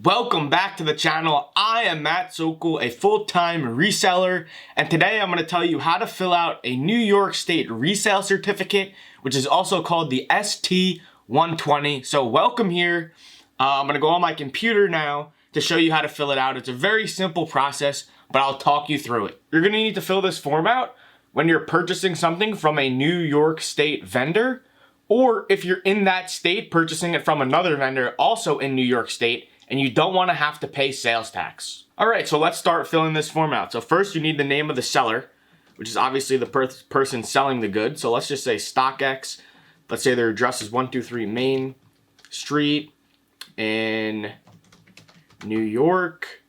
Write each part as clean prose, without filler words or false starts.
Welcome back to the channel. I am Matt Sokol, a full-time reseller, and today I'm going to tell you how to fill out a New York State Resale Certificate, which is also called the ST-120. So welcome here. I'm going to go on my computer now to show you how to fill it out. It's a very simple process, but I'll talk you through it. You're going to need to fill this form out when you're purchasing something from a New York State vendor, or if you're in that state purchasing it from another vendor also in New York State, and you don't want to have to pay sales tax. All right, so let's start filling this form out. So first you need the name of the seller, which is obviously the person selling the good. So let's just say StockX. Let's say their address is 123 Main Street in New York,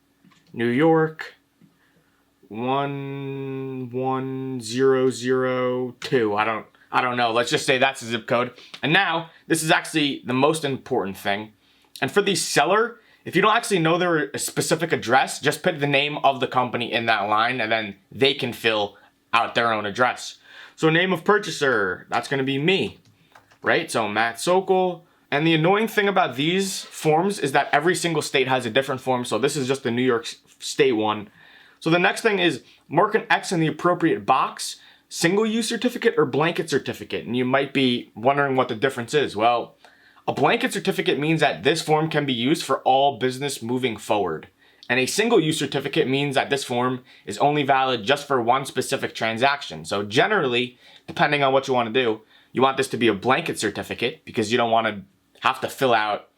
11002. I don't know. Let's just say that's the zip code. And now this is actually the most important thing. And for the seller, if you don't actually know their specific address, just put the name of the company in that line and then they can fill out their own address. So name of purchaser, that's going to be me, right? So Matt Sokol. And the annoying thing about these forms is that every single state has a different form. So this is just the New York State one. So the next thing is mark an X in the appropriate box, single use certificate or blanket certificate. And you might be wondering what the difference is. Well, a blanket certificate means that this form can be used for all business moving forward. And a single-use certificate means that this form is only valid just for one specific transaction. So generally, depending on what you want to do, you want this to be a blanket certificate because you don't want to have to fill out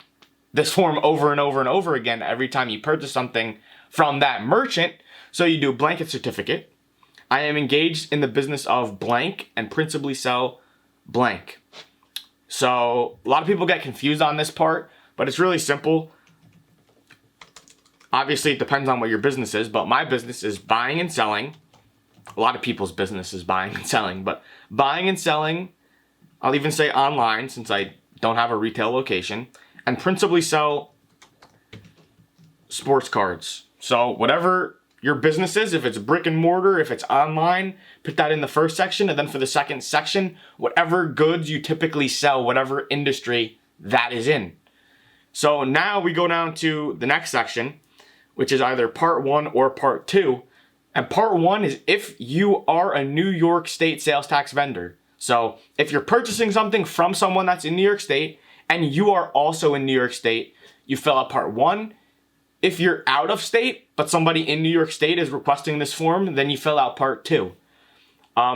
this form over and over and over again every time you purchase something from that merchant. So you do a blanket certificate. I am engaged in the business of blank and principally sell blank. So a lot of people get confused on this part, but it's really simple. Obviously, it depends on what your business is, but my business is buying and selling. A lot of people's business is buying and selling, but buying and selling, I'll even say online since I don't have a retail location, and principally sell sports cards. So whatever your business is, if it's brick and mortar, if it's online, put that in the first section. And then for the second section, whatever goods you typically sell, whatever industry that is in. So now we go down to the next section, which is either part 1 or part 2. And part 1 is if you are a New York State sales tax vendor. So if you're purchasing something from someone that's in New York State and you are also in New York State, you fill out part 1. If you're out of state, but somebody in New York State is requesting this form, then you fill out part 2.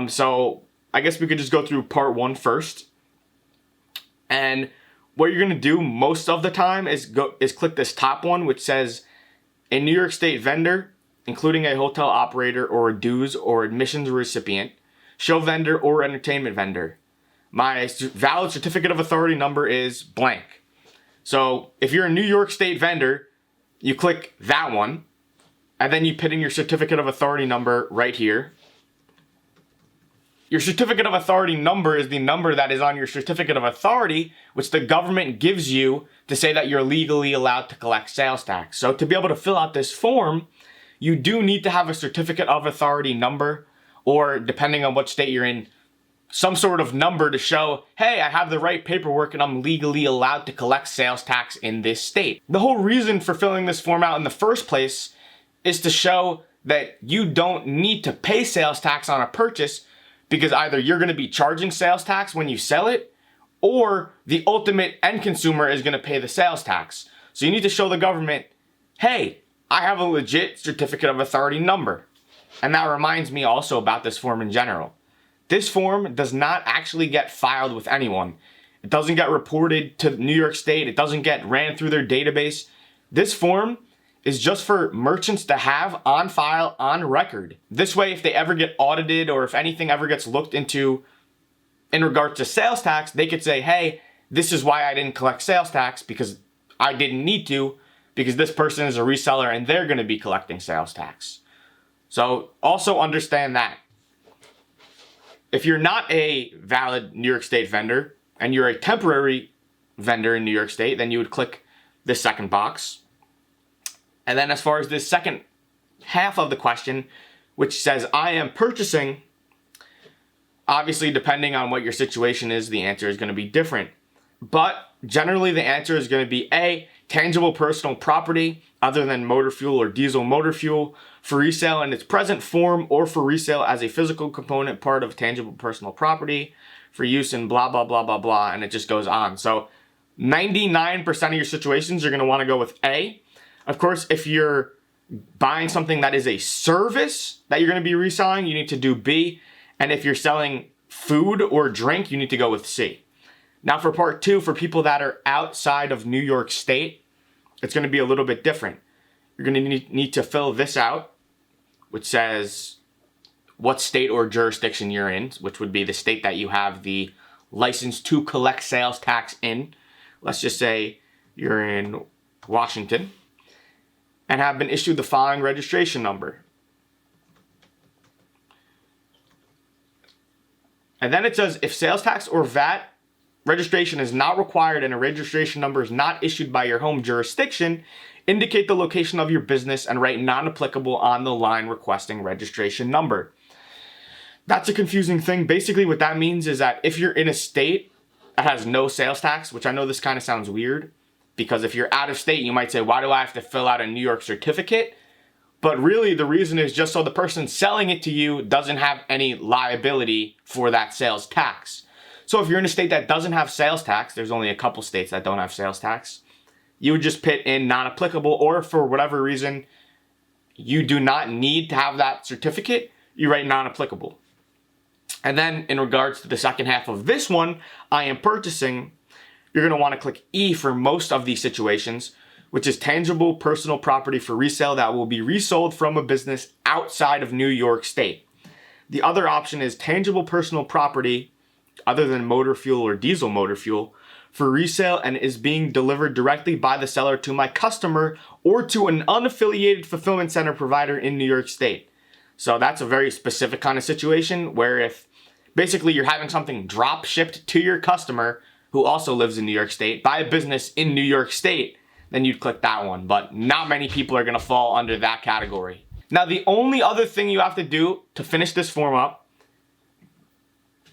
So I guess we could just go through part 1 first. And what you're going to do most of the time is click this top one, which says a New York State vendor, including a hotel operator or a dues or admissions recipient, show vendor or entertainment vendor. My valid certificate of authority number is blank. So if you're a New York State vendor, you click that one, and then you put in your certificate of authority number right here. Your certificate of authority number is the number that is on your certificate of authority, which the government gives you to say that you're legally allowed to collect sales tax. So to be able to fill out this form, you do need to have a certificate of authority number, or depending on what state you're in, some sort of number to show, hey, I have the right paperwork and I'm legally allowed to collect sales tax in this state. The whole reason for filling this form out in the first place is to show that you don't need to pay sales tax on a purchase because either you're going to be charging sales tax when you sell it or the ultimate end consumer is going to pay the sales tax. So you need to show the government, hey, I have a legit certificate of authority number. And that reminds me also about this form in general. This form does not actually get filed with anyone. It doesn't get reported to New York State. It doesn't get ran through their database. This form is just for merchants to have on file, on record. This way, if they ever get audited or if anything ever gets looked into in regards to sales tax, they could say, hey, this is why I didn't collect sales tax because I didn't need to, because this person is a reseller and they're going to be collecting sales tax. So also understand that. If you're not a valid New York State vendor and you're a temporary vendor in New York State, then you would click this second box. And then as far as this second half of the question, which says, I am purchasing, obviously depending on what your situation is, the answer is going to be different. But generally the answer is going to be A, tangible personal property other than motor fuel or diesel motor fuel for resale in its present form or for resale as a physical component part of tangible personal property for use in blah, blah, blah, blah, blah, and it just goes on. So 99% of your situations, you're going to want to go with A. Of course, if you're buying something that is a service that you're going to be reselling, you need to do B. And if you're selling food or drink, you need to go with C. Now for part 2, for people that are outside of New York State, it's going to be a little bit different. You're going to need to fill this out, which says what state or jurisdiction you're in, which would be the state that you have the license to collect sales tax in. Let's just say you're in Washington and have been issued the following registration number. And then it says if sales tax or VAT registration is not required and a registration number is not issued by your home jurisdiction, indicate the location of your business and write non-applicable on the line requesting registration number. That's a confusing thing. Basically what that means is that if you're in a state that has no sales tax, which I know this kind of sounds weird, because if you're out of state, you might say, why do I have to fill out a New York certificate? But really the reason is just so the person selling it to you doesn't have any liability for that sales tax. So if you're in a state that doesn't have sales tax, there's only a couple states that don't have sales tax, you would just put in non-applicable, or for whatever reason, you do not need to have that certificate, you write non-applicable. And then in regards to the second half of this one, I am purchasing, you're going to want to click E for most of these situations, which is tangible personal property for resale that will be resold from a business outside of New York State. The other option is tangible personal property other than motor fuel or diesel motor fuel for resale and is being delivered directly by the seller to my customer or to an unaffiliated fulfillment center provider in New York State. So that's a very specific kind of situation where if basically you're having something drop shipped to your customer who also lives in New York State by a business in New York State, then you'd click that one. But not many people are going to fall under that category. Now, the only other thing you have to do to finish this form up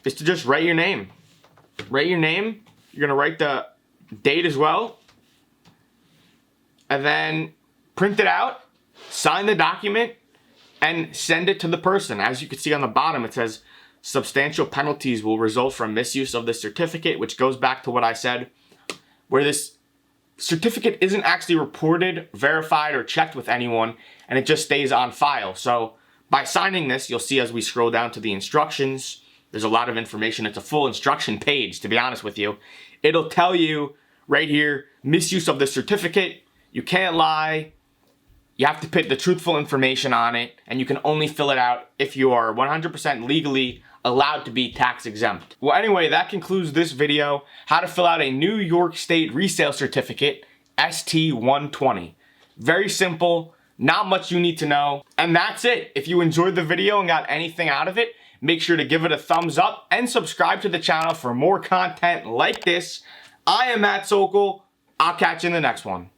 is to just write your name. Write your name. You're going to write the date as well. And then print it out, sign the document, and send it to the person. As you can see on the bottom, it says substantial penalties will result from misuse of the certificate, which goes back to what I said, where this certificate isn't actually reported, verified, or checked with anyone, and it just stays on file. So by signing this, you'll see as we scroll down to the instructions, there's a lot of information. It's a full instruction page, to be honest with you. It'll tell you right here, misuse of the certificate. You can't lie. You have to put the truthful information on it, and you can only fill it out if you are 100% legally allowed to be tax exempt. Well, anyway, that concludes this video, how to fill out a New York State Resale Certificate, ST-120. Very simple, not much you need to know, and that's it. If you enjoyed the video and got anything out of it, make sure to give it a thumbs up and subscribe to the channel for more content like this. I am Matt Sokol. I'll catch you in the next one.